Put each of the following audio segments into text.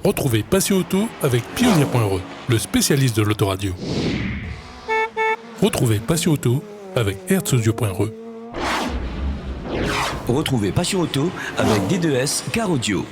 Retrouvez Passion Auto avec Pionnier.re, le spécialiste de l'autoradio. Retrouvez Passion Auto avec Herzaudio.re. Retrouvez Passion Auto avec D2S Car Audio.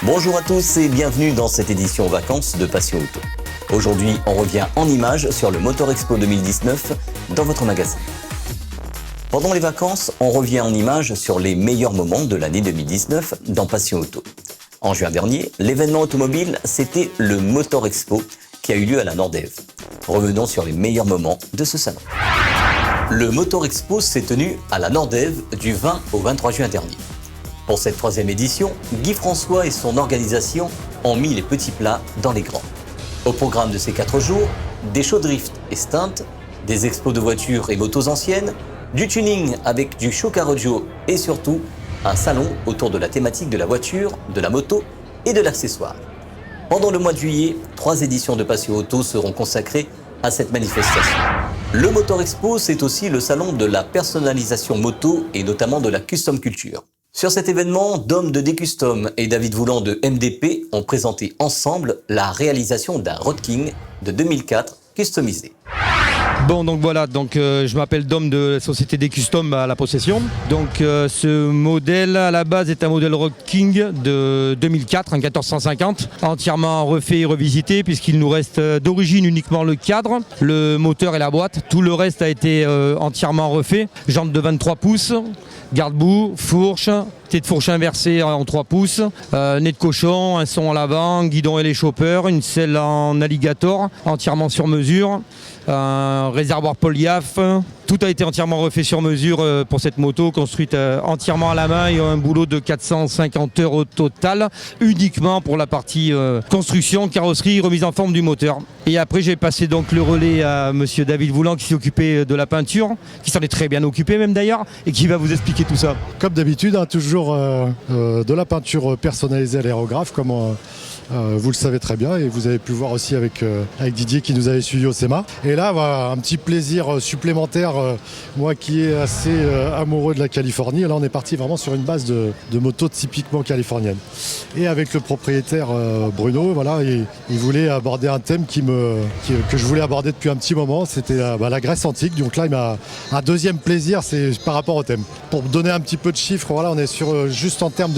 Bonjour à tous et bienvenue dans cette édition vacances de Passion Auto. Aujourd'hui, on revient en images sur le Motor Expo 2019 dans votre magasin. Pendant les vacances, on revient en images sur les meilleurs moments de l'année 2019 dans Passion Auto. En juin dernier, l'événement automobile, c'était le Motor Expo qui a eu lieu à la Nordève. Revenons sur les meilleurs moments de ce salon. Le Motor Expo s'est tenu à la Nordève du 20 au 23 juin dernier. Pour cette troisième édition, Guy François et son organisation ont mis les petits plats dans les grands. Au programme de ces 4 jours, des shows drift et stunt, des expos de voitures et motos anciennes, du tuning avec du show car audio et surtout un salon autour de la thématique de la voiture, de la moto et de l'accessoire. Pendant le mois de juillet, 3 éditions de Passion Auto seront consacrées à cette manifestation. Le Motor Expo, c'est aussi le salon de la personnalisation moto et notamment de la custom culture. Sur cet événement, Dom de D-Custom et David Voulant de MDP ont présenté ensemble la réalisation d'un Road King de 2004 customisé. Bon, donc voilà, je m'appelle Dom de la société D-Custom à la possession. Donc ce modèle à la base est un modèle Road King de 2004, un 1450, entièrement refait et revisité puisqu'il nous reste d'origine uniquement le cadre, le moteur et la boîte. Tout le reste a été entièrement refait. Jantes de 23 pouces, garde-boue, fourche, tête de fourche inversée en 3 pouces, nez de cochon, un son à l'avant, guidon et les choppers, une selle en alligator entièrement sur mesure, un réservoir polyaf. Tout a été entièrement refait sur mesure pour cette moto, construite entièrement à la main et un boulot de 450 heures au total, uniquement pour la partie construction, carrosserie, remise en forme du moteur. Et après j'ai passé donc le relais à monsieur David Voulant qui s'est occupé de la peinture, qui s'en est très bien occupé même d'ailleurs, et qui va vous expliquer tout ça. Comme d'habitude, toujours de la peinture personnalisée à l'aérographe, comme vous le savez très bien, et vous avez pu voir aussi avec Didier qui nous avait suivi au SEMA. Et là, un petit plaisir supplémentaire, moi qui est assez amoureux de la Californie. Là, on est parti vraiment sur une base de moto typiquement californienne. Et avec le propriétaire Bruno, voilà, il voulait aborder un thème que je voulais aborder depuis un petit moment, c'était la Grèce antique. Donc là, il m'a un deuxième plaisir, c'est par rapport au thème. Pour donner un petit peu de chiffres, voilà, on est sur, juste en termes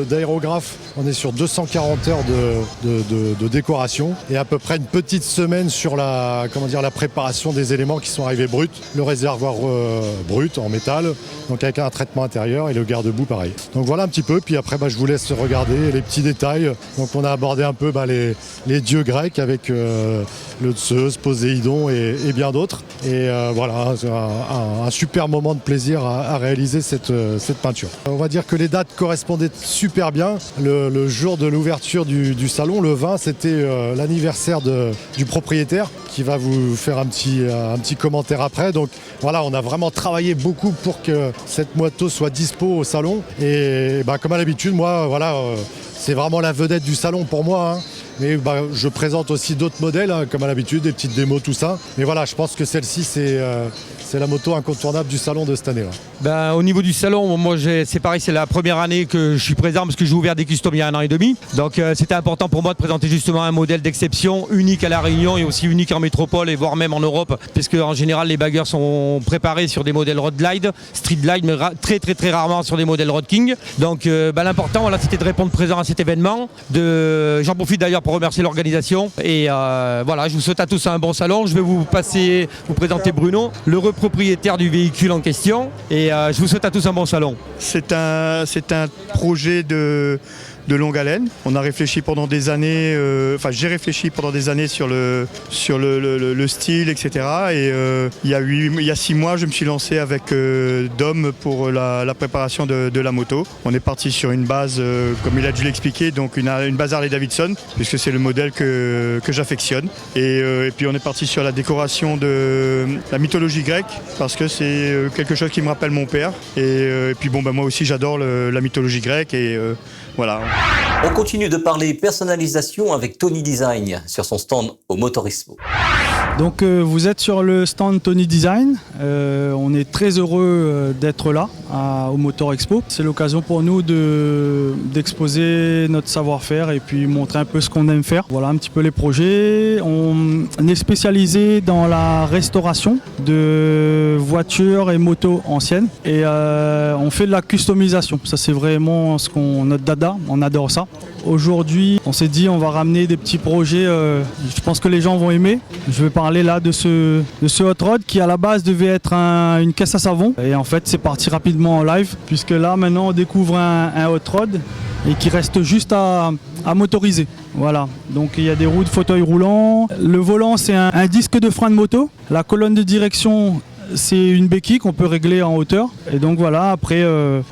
d'aérographe, on est sur 240 heures de décoration et à peu près une petite semaine sur la préparation des éléments qui sont arrivés bruts. Le réservoir brut en métal, donc avec un traitement intérieur, et le garde-boue pareil. Donc voilà un petit peu, puis après je vous laisse regarder les petits détails. Donc on a abordé un peu les dieux grecs avec le Zeus, Poséidon et bien d'autres. Et voilà, un super moment de plaisir à réaliser cette peinture. On va dire que les dates correspondaient super bien. Le jour de l'ouverture du salon, le 20, c'était l'anniversaire du propriétaire qui va vous faire un petit commentaire après. Donc voilà, on a vraiment travaillé beaucoup pour que cette moto soit dispo au salon. Et comme à l'habitude, moi, voilà, c'est vraiment la vedette du salon pour moi. Mais je présente aussi d'autres modèles, comme à l'habitude, des petites démos, tout ça. Mais voilà, je pense que celle-ci, c'est la moto incontournable du salon de cette année-là. Au niveau du salon, moi c'est pareil, c'est la première année que je suis présent parce que j'ai ouvert des customs il y a 1 an et demi. Donc c'était important pour moi de présenter justement un modèle d'exception, unique à La Réunion et aussi unique en métropole et voire même en Europe, puisque en général les baggers sont préparés sur des modèles Road Glide, Street Glide, mais très rarement sur des modèles Road King. Donc l'important, voilà, c'était de répondre présent à cet événement. J'en profite d'ailleurs pour remercier l'organisation et voilà, je vous souhaite à tous un bon salon. Je vais vous présenter Bruno, le propriétaire du véhicule en question, et je vous souhaite à tous un bon salon. C'est un projet de de longue haleine. On a réfléchi pendant des années, j'ai réfléchi pendant des années sur le style, etc. Et il y a 6 mois, je me suis lancé avec Dom pour la préparation de la moto. On est parti sur une base, comme il a dû l'expliquer, donc une base Harley-Davidson, puisque c'est le modèle que j'affectionne. Et puis on est parti sur la décoration de la mythologie grecque, parce que c'est quelque chose qui me rappelle mon père. Et puis moi aussi j'adore la mythologie grecque et voilà. On continue de parler personnalisation avec Tony Design sur son stand au Motor Expo. Donc vous êtes sur le stand Tony Design, on est très heureux d'être là au Motor Expo. C'est l'occasion pour nous d'exposer notre savoir-faire et puis montrer un peu ce qu'on aime faire. Voilà un petit peu les projets. On est spécialisé dans la restauration de voitures et motos anciennes et on fait de la customisation. Ça c'est vraiment notre dada, on adore ça. Aujourd'hui, on s'est dit on va ramener des petits projets, je pense que les gens vont aimer. Je vais parler là de ce hot rod qui à la base devait être une caisse à savon. Et en fait c'est parti rapidement en live puisque là maintenant on découvre un hot rod et qui reste juste à motoriser. Voilà, donc il y a des roues de fauteuil roulant. Le volant c'est un disque de frein de moto. La colonne de direction c'est une béquille qu'on peut régler en hauteur. Et donc voilà, après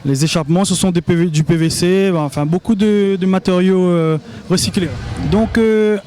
les échappements ce sont du PVC, enfin beaucoup de matériaux recyclés. Donc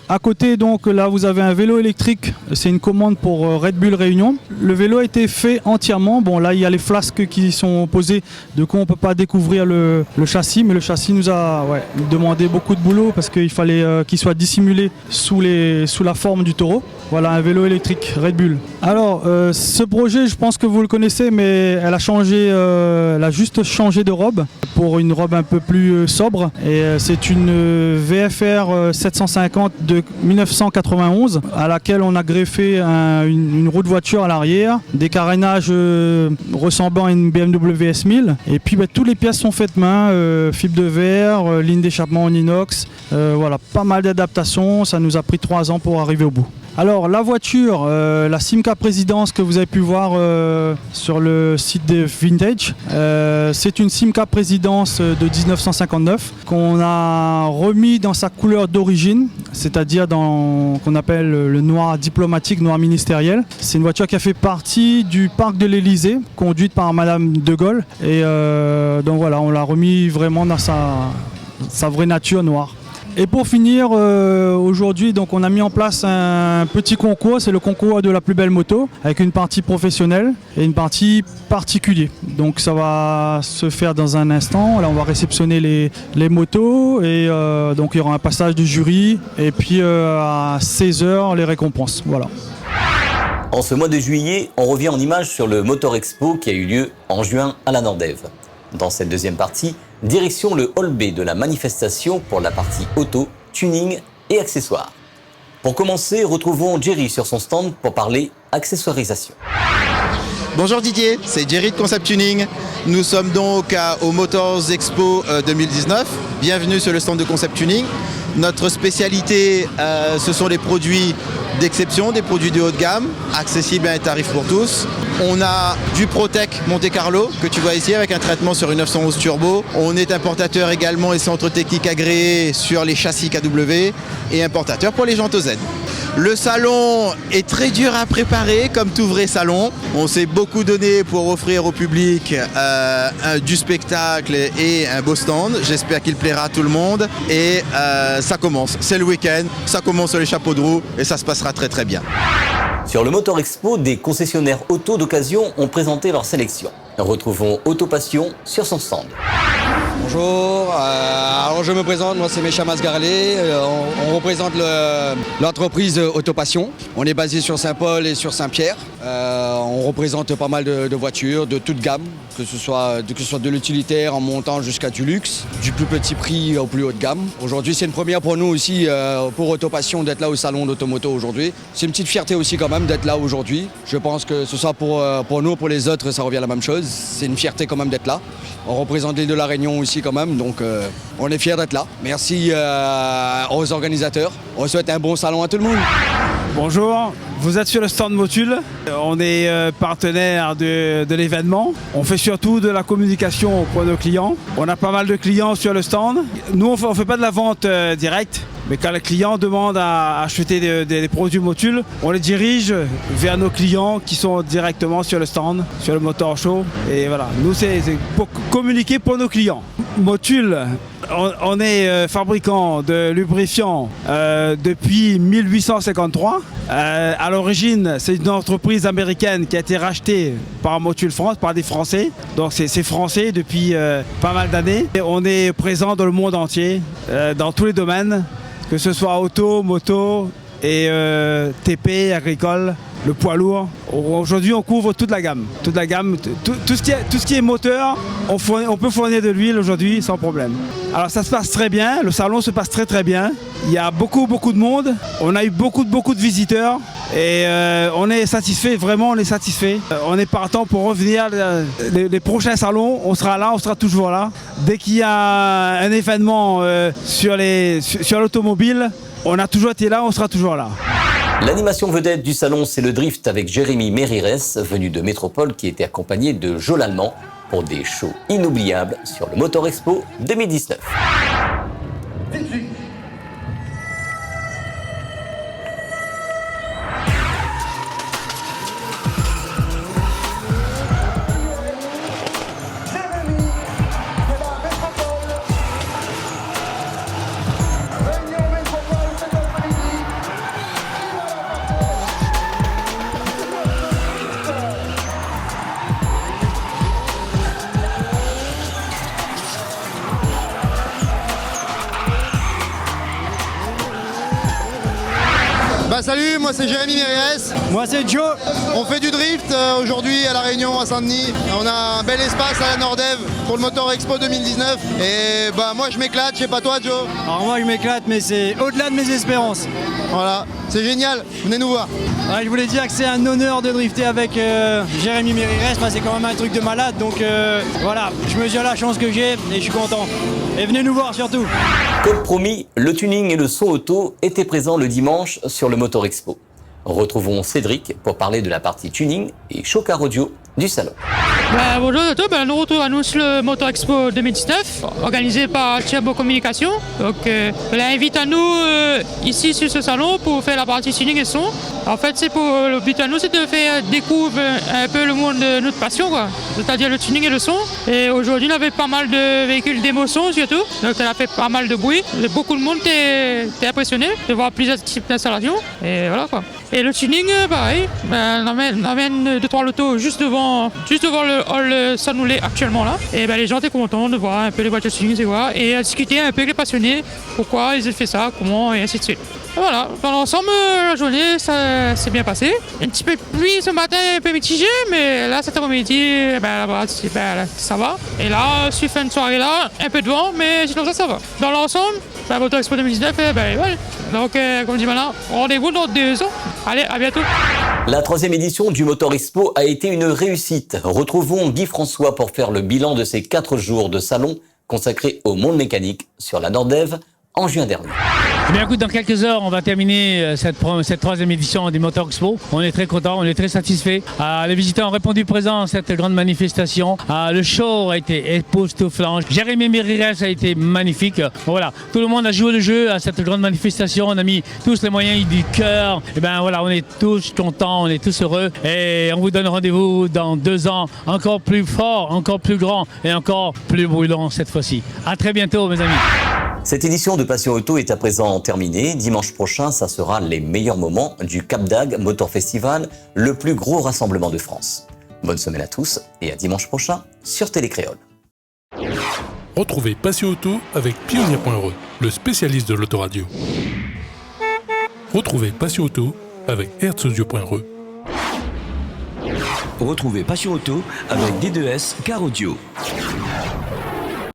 à côté, donc là vous avez un vélo électrique, c'est une commande pour Red Bull Réunion. Le vélo a été fait entièrement. Bon là il y a les flasques qui sont posées, de quoi on ne peut pas découvrir le châssis, mais le châssis nous a demandé beaucoup de boulot parce qu'il fallait qu'il soit dissimulé sous la forme du taureau. Voilà un vélo électrique Red Bull. Alors ce projet, je pense que vous le connaissez, mais elle a juste changé de robe pour une robe un peu plus sobre. Et c'est une VFR 750 de 1991 à laquelle on a greffé une roue de voiture à l'arrière, des carénages ressemblant à une BMW S1000. Et puis toutes les pièces sont faites main, fibre de verre, ligne d'échappement en inox. Voilà, pas mal d'adaptations. Ça nous a pris 3 ans pour arriver au bout. Alors la voiture, la Simca Présidence que vous avez pu voir sur le site de Vintage, c'est une Simca Présidence de 1959 qu'on a remis dans sa couleur d'origine, c'est-à-dire qu'on appelle le noir diplomatique, noir ministériel. C'est une voiture qui a fait partie du parc de l'Elysée, conduite par Madame de Gaulle. Et donc voilà, on l'a remis vraiment dans sa vraie nature noire. Et pour finir, aujourd'hui, donc on a mis en place un petit concours, c'est le concours de la plus belle moto, avec une partie professionnelle et une partie particulière. Donc ça va se faire dans un instant. Là, on va réceptionner les motos et donc il y aura un passage du jury et puis à 16h les récompenses. Voilà. En ce mois de juillet, on revient en images sur le Motor Expo qui a eu lieu en juin à la Nordève. Dans cette deuxième partie, direction le hall B de la manifestation pour la partie auto, tuning et accessoires. Pour commencer, retrouvons Jerry sur son stand pour parler accessoirisation. Bonjour Didier, c'est Jerry de Concept Tuning. Nous sommes donc au Motors Expo 2019. Bienvenue sur le stand de Concept Tuning. Notre spécialité, ce sont les produits d'exception, des produits de haut de gamme, accessibles à un tarif pour tous. On a du ProTech Monte Carlo, que tu vois ici, avec un traitement sur une 911 Turbo. On est importateur également et centre technique agréé sur les châssis KW et importateur pour les jantes OZ. Le salon est très dur à préparer, comme tout vrai salon. On s'est beaucoup donné pour offrir au public du spectacle et un beau stand. J'espère qu'il plaira à tout le monde. Et ça commence, c'est le week-end, ça commence sur les chapeaux de roue et ça se passera très très bien. Sur le Motor Expo, des concessionnaires auto d'occasion ont présenté leur sélection. Retrouvons Autopassion sur son stand. Bonjour, alors je me présente, moi c'est Mécha Masgarlé, on représente l'entreprise Autopassion. On est basé sur Saint-Paul et sur Saint-Pierre. On représente pas mal de voitures de toute gamme, que ce soit de l'utilitaire en montant jusqu'à du luxe, du plus petit prix au plus haut de gamme. Aujourd'hui c'est une première pour nous aussi, pour Autopassion, d'être là au salon d'Automoto aujourd'hui. C'est une petite fierté aussi quand même d'être là aujourd'hui. Je pense que ce soit pour nous, pour les autres, ça revient à la même chose. C'est une fierté quand même d'être là. On représente l'île de la Réunion aussi quand même, donc on est fiers d'être là. Merci aux organisateurs. On souhaite un bon salon à tout le monde. Bonjour, vous êtes sur le stand Motul. On est partenaire de l'événement. On fait surtout de la communication pour nos clients. On a pas mal de clients sur le stand. Nous, on ne fait pas de la vente directe. Mais quand les clients demandent à acheter des produits Motul, on les dirige vers nos clients qui sont directement sur le stand, sur le Motor Show. Et voilà, nous c'est pour communiquer pour nos clients. Motul, on est fabricant de lubrifiants depuis 1853. À l'origine, c'est une entreprise américaine qui a été rachetée par Motul France, par des Français. Donc c'est français depuis pas mal d'années. Et on est présent dans le monde entier, dans tous les domaines. Que ce soit auto, moto et TP, agricole, le poids lourd. Aujourd'hui, on couvre toute la gamme. Toute la gamme, tout ce qui est moteur, on peut fournir de l'huile aujourd'hui sans problème. Alors ça se passe très bien, le salon se passe très bien. Il y a beaucoup de monde. On a eu beaucoup de visiteurs et on est satisfait, vraiment on est satisfait. On est partant pour revenir. Les prochains salons, on sera là, on sera toujours là. Dès qu'il y a un événement sur l'automobile, on a toujours été là, on sera toujours là. L'animation vedette du salon, c'est le drift avec Jérémy Mérires, venu de Métropole, qui était accompagné de Jo l'Allemand pour des shows inoubliables sur le Motor Expo 2019. Salut, moi c'est Jérémy Mérires. Moi c'est Joe. On fait du drift aujourd'hui à La Réunion, à Saint-Denis. On a un bel espace à la Nordev pour le Motor Expo 2019. Et moi je m'éclate, je sais pas toi Joe. Alors moi je m'éclate, mais c'est au-delà de mes espérances. Voilà, c'est génial, venez nous voir. Ouais, je voulais dire que c'est un honneur de drifter avec Jérémy Mérires, c'est quand même un truc de malade, donc voilà, je mesure la chance que j'ai et je suis content. Et venez nous voir surtout. Comme promis, le tuning et le son auto étaient présents le dimanche sur le Motor Expo. Retrouvons Cédric pour parler de la partie tuning et chocar audio du salon. Bonjour à tous, nous retrouvons sur le Motor Expo 2019, organisé par Turbo Communication. Donc, on invite à nous ici sur ce salon pour faire la partie tuning et son. En fait, le but à nous, c'est de faire découvrir un peu le monde de notre passion, c'est-à-dire le tuning et le son. Et aujourd'hui, on avait pas mal de véhicules d'émotion surtout, donc on a fait pas mal de bruit. Beaucoup de monde était impressionné de voir plusieurs types d'installations. Et voilà quoi. Et le tuning, pareil, on amène 2-3 lotos juste devant le hall Sanoulé actuellement là. Et les gens étaient contents de voir un peu les voitures tuning et discuter un peu avec les passionnés, pourquoi ils ont fait ça, comment et ainsi de suite. Et voilà, dans l'ensemble, la journée, ça s'est bien passé. Un petit peu de pluie ce matin, un peu mitigé, mais là, cet après-midi, là-bas, ça va. Et là, sur fin de soirée là, un peu de vent, mais sinon ça va. Dans l'ensemble, Motor Expo 2019, ouais. Donc, comme dit maintenant, rendez-vous dans 2 ans. Allez, à bientôt. La 3e édition du Motor Expo a été une réussite. Retrouvons Guy François pour faire le bilan de ces 4 jours de salon consacrés au monde mécanique sur la Nordev en juin dernier. Eh bien, écoute, dans quelques heures, on va terminer cette 3e édition du Motor Expo. On est très contents, on est très satisfaits. Les visiteurs ont répondu présent à cette grande manifestation. Le show a été époustouflant. Jérémy Mérires a été magnifique. Voilà, tout le monde a joué le jeu à cette grande manifestation. On a mis tous les moyens du cœur. Et ben voilà, on est tous contents, on est tous heureux. Et on vous donne rendez-vous dans 2 ans, encore plus fort, encore plus grand et encore plus brûlant cette fois-ci. À très bientôt, mes amis. Cette édition de Passion Auto est à présent terminée. Dimanche prochain, ça sera les meilleurs moments du Cap d'Agde Motor Festival, le plus gros rassemblement de France. Bonne semaine à tous et à dimanche prochain sur Télécréole. Retrouvez Passion Auto avec Pionnier.re, le spécialiste de l'autoradio. Retrouvez Passion Auto avec Herzaudio.re. Retrouvez Passion Auto avec D2S Car Audio.